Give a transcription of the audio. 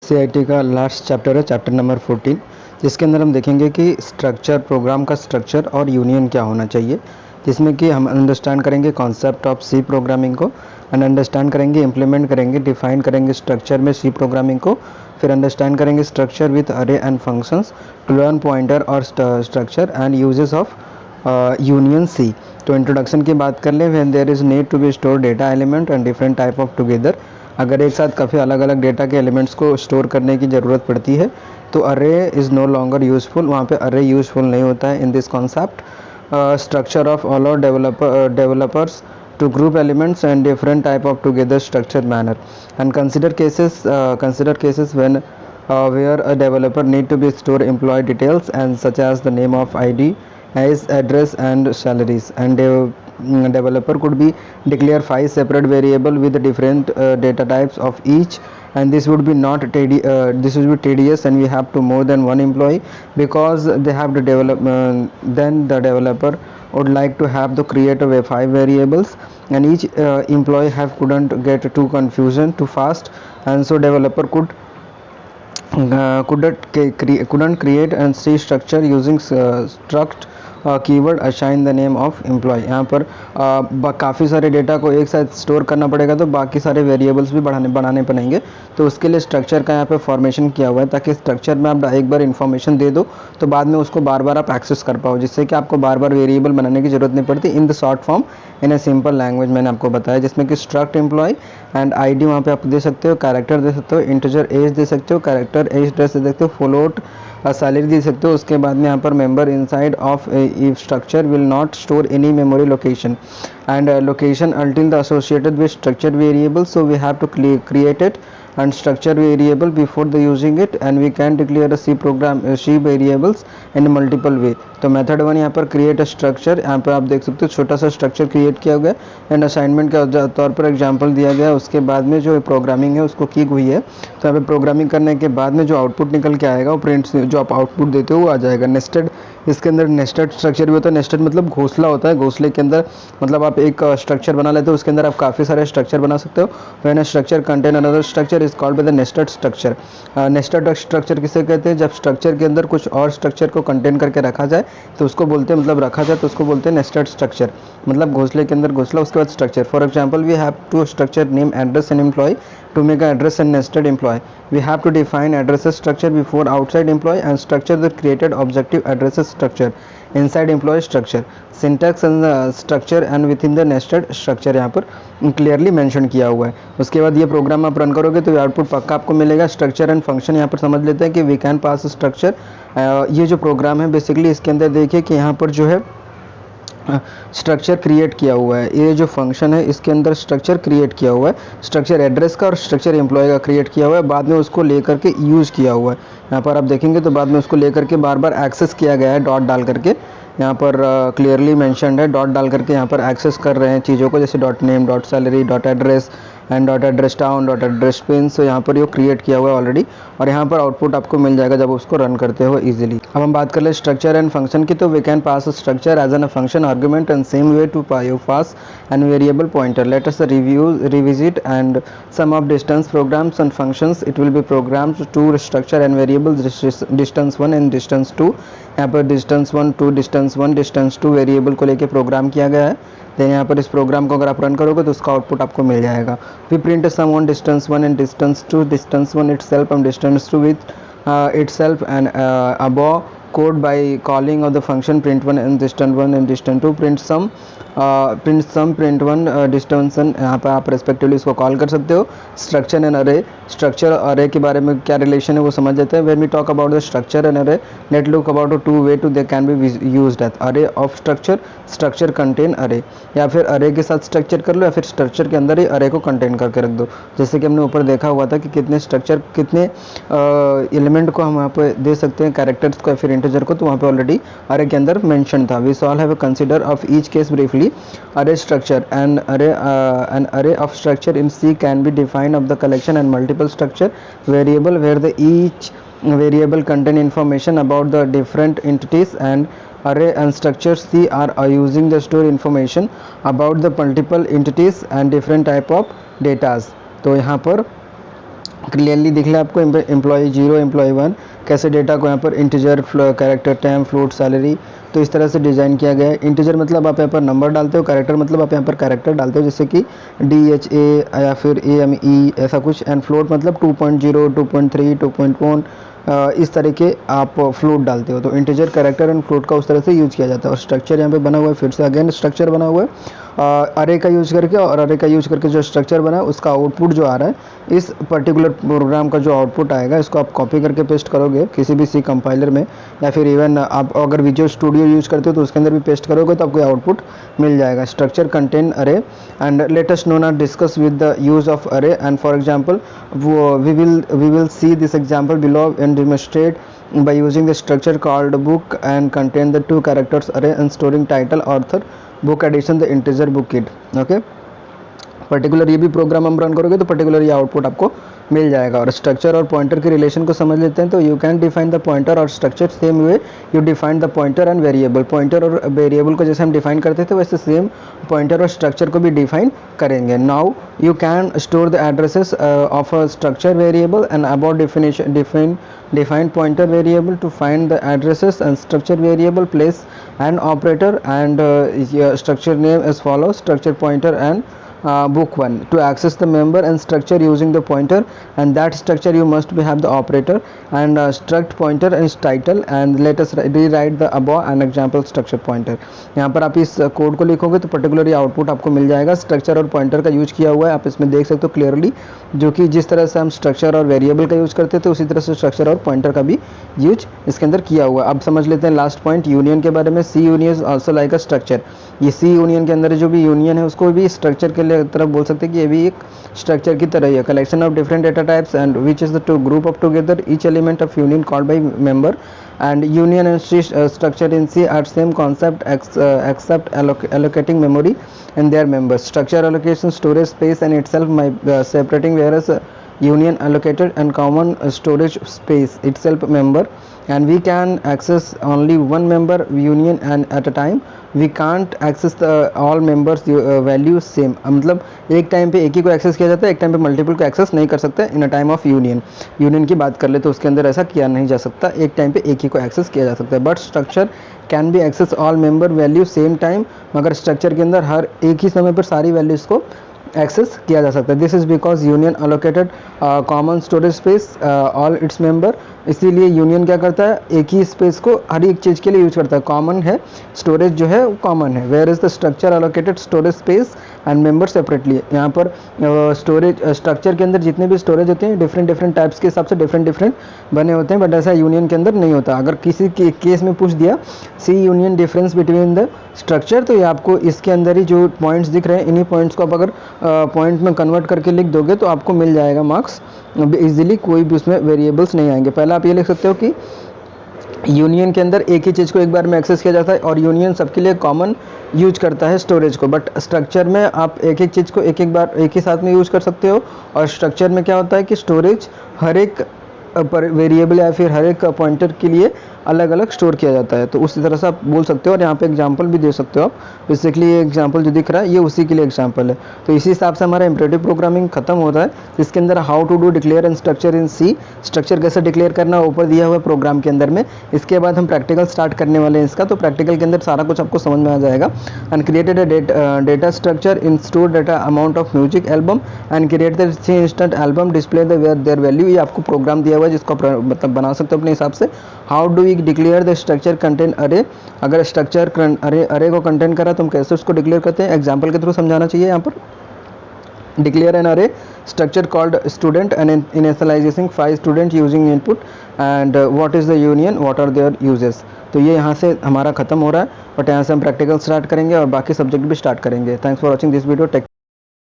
CIT का last chapter है, chapter number 14, जिसके अंदर हम देखेंगे कि स्ट्रक्चर, प्रोग्राम का स्ट्रक्चर और यूनियन क्या होना चाहिए, जिसमें कि हम अंडरस्टैंड करेंगे कॉन्सेप्ट ऑफ सी प्रोग्रामिंग को एंड अंडरस्टैंड करेंगे, इम्प्लीमेंट करेंगे, डिफाइन करेंगे स्ट्रक्चर में सी प्रोग्रामिंग को, फिर अंडरस्टैंड करेंगे structure with array and functions to learn pointer और structure and uses of union C. तो इंट्रोडक्शन की बात कर लें, when there is need to be store data element and different type of together, अगर एक साथ काफ़ी अलग अलग डेटा के एलिमेंट्स को स्टोर करने की ज़रूरत पड़ती है तो अरे इज़ नो लॉन्गर यूज़फुल, वहाँ पे अरे यूज़फुल नहीं होता है in this concept. Structure of all और developers to group elements and different type of together structured manner, and consider cases when where a developer need to be store employee details and such as the name of id as address and salaries, and developer could be declare 5 separate variable with different data types of each, and this would be this would be tedious and we have to more than one employee because they have to develop, then the developer would like to have to create a 5 variables and each employee couldn't get too confusion too fast, and so developer couldn't create and see structure using struct keyword assign the name of employee. यहाँ पर काफ़ी सारे data को एक साथ store करना पड़ेगा तो बाकी सारे वेरिएबल्स भी बनाने पड़ेंगे, तो उसके लिए स्ट्रक्चर का यहाँ पे फॉर्मेशन किया हुआ है ताकि स्ट्रक्चर में आप एक बार इन्फॉर्मेशन दे दो तो बाद में उसको बार बार आप एक्सेस कर पाओ, जिससे कि आपको बार बार वेरिएबल बनाने की जरूरत नहीं पड़ती in the short form in a simple language. मैंने आपको बताया जिसमें कि स्ट्रक्ट एम्प्लॉय एंड आईडी वहाँ पे आप दे सकते हो, कैरेक्टर दे सकते हो, इंटीजर एज दे सकते हो, कैरेक्टर एज दे सकते हो, फ्लोट सैलरी दे सकते हो। उसके बाद में यहाँ पर member inside of if structure will not store any memory location and location until the associated with structured variable, so we have to create it and structure variable before the using it, and we can declare a C variables in multiple way। तो method 1 यहाँ पर create structure, यहाँ पर आप देख सकते हो छोटा सा स्ट्रक्चर क्रिएट किया गया एंड असाइनमेंट के तौर पर एग्जांपल दिया गया। उसके बाद में जो प्रोग्रामिंग है उसको की हुई है, तो यहाँ पे प्रोग्रामिंग करने के बाद में जो आउटपुट निकल के आएगा वो प्रिंट, जो आप आउटपुट देते हो वो आ जाएगा। नेस्टेड, इसके अंदर नेस्टेड स्ट्रक्चर भी होता है। नेस्टेड मतलब घोंसला होता है, घोंसले के अंदर मतलब आप एक स्ट्रक्चर बना लेते हो, उसके अंदर आप काफ़ी सारे स्ट्रक्चर बना सकते हो। When a structure contain another structure is called by the nested structure. Nested structure किसे कहते हैं? जब स्ट्रक्चर के अंदर कुछ और स्ट्रक्चर को कंटेन करके रखा जाए तो उसको बोलते हैं, मतलब रखा जाए तो उसको बोलते हैं नेस्टेड स्ट्रक्चर, मतलब घोंसले के अंदर घोंसला, उसके बाद structure. For example we have two structure name address and employ to make an address and nested employee. We have to define addresses structure before outside employee and structure the created objective addresses structure inside employee structure, syntax and structure and within the nested structure यहाँ पर clearly mention किया हुआ है। उसके बाद ये programme आप run करोगे तो आउटपुट पक्का आपको मिलेगा। स्ट्रक्चर एंड फंक्शन यहाँ पर समझ लेते हैं कि वी कैन पास स्ट्रक्चर। ये जो प्रोग्राम है बेसिकली इसके अंदर देखिए कि यहाँ पर जो है स्ट्रक्चर क्रिएट किया हुआ है। ये जो फंक्शन है इसके अंदर स्ट्रक्चर क्रिएट किया हुआ है, स्ट्रक्चर एड्रेस का और स्ट्रक्चर एम्प्लॉय का क्रिएट किया हुआ है, बाद में उसको लेकर के यूज़ किया हुआ है। यहाँ पर आप देखेंगे तो बाद में उसको लेकर के बार बार एक्सेस किया गया है डॉट डाल करके, यहाँ पर क्लियरली मेंशनड है, डॉट डाल करके यहाँ पर एक्सेस कर रहे हैं चीज़ों को, जैसे dot name, dot salary, dot address and dot address town, dot address pin. So यहाँ पर ये क्रिएट किया हुआ है ऑलरेडी और यहाँ पर आउटपुट आपको मिल जाएगा जब उसको रन करते हो इजीली। अब हम बात कर ले स्ट्रक्चर एंड फंक्शन की, तो we can pass structure as an a function argument and same way to pass and variable pointer. Let us revisit and some of distance programs and functions. It will be programmed to structure and variables distance 1 and distance 2। यहाँ पर distance 1 to distance 1 distance 2 variable को लेके programme किया गया है। Then यहाँ पर इस प्रोग्राम को अगर आप रन करोगे तो उसका आउटपुट आपको मिल जाएगा। We print sum on distance 1 and distance 2, distance 1 itself and distance 2 with itself and above code by calling of the function print1 and distance1 and distance2 print sum print1 distance1। यहाँ पर आप respectively इसको call कर सकते हो। Structure and अरे, structure अरे के बारे में क्या रिलेशन है वो समझ लेते हैं। When we talk about the structure and array, let look about the two way to they can be used at array of structure, structure contain array, या फिर अरे के साथ स्ट्रक्चर कर लो या फिर स्ट्रक्चर के अंदर ही अरे को कंटेन करके रख दो। जैसे कि हमने ऊपर देखा हुआ था कि कितने स्ट्रक्चर, कितने एलिमेंट को हम यहाँ पे दे सकते हैं, कैरेक्टर्स को या फिर इंटीजर को, तो वहाँ पे ऑलरेडी अरे के अंदर मेंशन था। We all have consider of each case briefly. array structure and an array of structure in C can be defined of the collection and multiple structure variable where the each variable contain information about the different entities, and array and structure C are using the store information about the multiple entities and different type of datas। तो यहाँ पर clearly दिख रहा है आपको employ 0 employ 1 कैसे data को यहाँ पर integer character time float salary, तो इस तरह से डिज़ाइन किया गया है। इंटीजर मतलब आप यहाँ पर नंबर डालते हो, कैरेक्टर मतलब आप यहाँ पर कैरेक्टर डालते हो जैसे कि DHA या फिर AME ऐसा कुछ, एंड फ्लोट मतलब 2.0 2.3 2.1 इस तरह के आप फ्लोट डालते हो। तो इंटीजर कैरेक्टर एंड फ्लोट का उस तरह से यूज़ किया जाता है। और स्ट्रक्चर यहाँ पे बना हुआ है, फिर से अगेन स्ट्रक्चर बना हुआ है अरे का यूज़ करके, और अरे का यूज़ करके जो स्ट्रक्चर बना है उसका आउटपुट जो आ रहा है इस पर्टिकुलर प्रोग्राम का जो आउटपुट आएगा इसको आप कॉपी करके पेस्ट करोगे किसी भी सी कंपाइलर में, या फिर इवन आप अगर विजुअल स्टूडियो यूज़ करते हो तो उसके अंदर भी पेस्ट करोगे तो आपको आउटपुट मिल जाएगा। Structure contain array and latest no not discuss with the use of array, and for example we will see this example below and demonstrate by using the structure called book and contain the two characters array and storing title author book edition the integer book kid। Okay, particular ये भी programme हम run करोगे तो particular ये output आपको मिल जाएगा। और स्ट्रक्चर और पॉइंटर के रिलेशन को समझ लेते हैं। तो you can define the pointer और structure same way you define the pointer and variable. Pointer और वेरिएबल को जैसे हम डिफाइन करते थे वैसे सेम पॉइंटर और स्ट्रक्चर को भी डिफाइन करेंगे। Now you can store the addresses of a structure variable and about define pointer variable to find the addresses and structure variable place and operator and structure name as follows: structure pointer and book 1 to access the member and structure using the pointer, and that structure you must have the operator and struct pointer and its title, and let us rewrite the above an example structure pointer। यहाँ पर आप इस code को लिखोगे तो particular output आपको मिल जाएगा। स्ट्रक्चर और पॉइंटर का यूज किया हुआ है, आप इसमें देख सकते हो क्लियरली, जो कि जिस तरह से हम स्ट्रक्चर और वेरिएबल का यूज करते थे उसी तरह से स्ट्रक्चर और पॉइंटर का भी यूज इसके अंदर किया हुआ है। अब समझ लेते हैं लास्ट पॉइंट यूनियन के बारे में। C union also like a structure. ये सी यूनियन के अंदर जो भी यूनियन है उसको भी स्ट्रक्चर के तरफ बोल सकते हैं कि ये भी एक स्ट्रक्चर की तरह ही है। Collection of different data types and which is the two group of together each element of union called by member, and union and structure in C are same concept except allocating memory and their members. Structure allocation storage space and itself by separating, whereas union allocated and common storage space itself member, and we can access only one member union and at a time we can't access the all members value same। मतलब एक time पे एक ही को access किया जाता है, एक time पे मल्टीपल को एक्सेस नहीं कर सकते in a time of union. Union की बात कर ले तो उसके अंदर ऐसा किया नहीं जा सकता, एक टाइम पे एक ही को एक्सेस किया जा सकता है। But structure can be access all member value same time, मगर स्ट्रक्चर के अंदर हर एक ही समय पर सारी वैल्यूज़ को एक्सेस किया जा सकता है। This is because union allocated common storage space all its member. इसीलिए यूनियन क्या करता है, एक ही स्पेस को हर एक चीज़ के लिए यूज करता है, कॉमन है, स्टोरेज जो है वो कॉमन है। Where is the structure allocated storage space and member separately. यहाँ पर स्टोरेज स्ट्रक्चर के अंदर जितने भी स्टोरेज होते हैं डिफरेंट टाइप्स के हिसाब से डिफरेंट बने होते हैं, बट ऐसा यूनियन के अंदर नहीं होता। अगर किसी के केस में पूछ दिया C union difference between the structure, तो ये आपको इसके अंदर ही जो पॉइंट्स दिख रहे हैं इन्हीं पॉइंट्स को आप अगर पॉइंट में कन्वर्ट करके लिख दोगे तो आपको मिल जाएगा मार्क्स इजीली, कोई भी उसमें वेरिएबल्स नहीं आएंगे। पहले आप ये लिख सकते हो कि यूनियन के अंदर एक ही चीज़ को एक बार में एक्सेस किया जाता है और यूनियन सबके लिए कॉमन यूज करता है स्टोरेज को, बट स्ट्रक्चर में आप एक एक चीज़ को एक एक बार एक ही साथ में यूज कर सकते हो। और स्ट्रक्चर में क्या होता है कि स्टोरेज हर एक पर वेरिएबल या फिर हर एक पॉइंटर के लिए अलग अलग स्टोर किया जाता है। तो उसी तरह से आप बोल सकते हो, और यहाँ पे एग्जांपल भी दे सकते हो आप। बेसिकली ये एग्जांपल जो दिख रहा है ये उसी के लिए एग्जांपल है। तो इसी हिसाब से हमारा इम्परेटिव प्रोग्रामिंग खत्म होता है, जिसके अंदर how to do declare and structure in C. Structure कैसे डिक्लेयर करना ऊपर दिया हुआ प्रोग्राम के अंदर में। इसके बाद हम प्रैक्टिकल स्टार्ट करने वाले हैं इसका, तो प्रैक्टिकल के अंदर सारा कुछ आपको समझ में आ जाएगा। And created a data structure in store data amount of music album and create the instant album display their value. ये आपको प्रोग्राम दिया हुआ है जिसको मतलब बना सकते हो अपने हिसाब से। How do we declare the structure contain array. अगर स्ट्रक्चर अरे को कंटेन करा तो हम कैसे उसको डिक्लेयर करते हैं, एग्जांपल के थ्रू समझाना चाहिए। यहाँ पर declare an array structure called student and initializing 5 student using input and what is the union, what are their uses. तो ये यहाँ से हमारा खत्म हो रहा है, बट यहाँ से हम प्रैक्टिकल स्टार्ट करेंगे और बाकी सब्जेक्ट भी स्टार्ट करेंगे। Thanks for watching this video. Take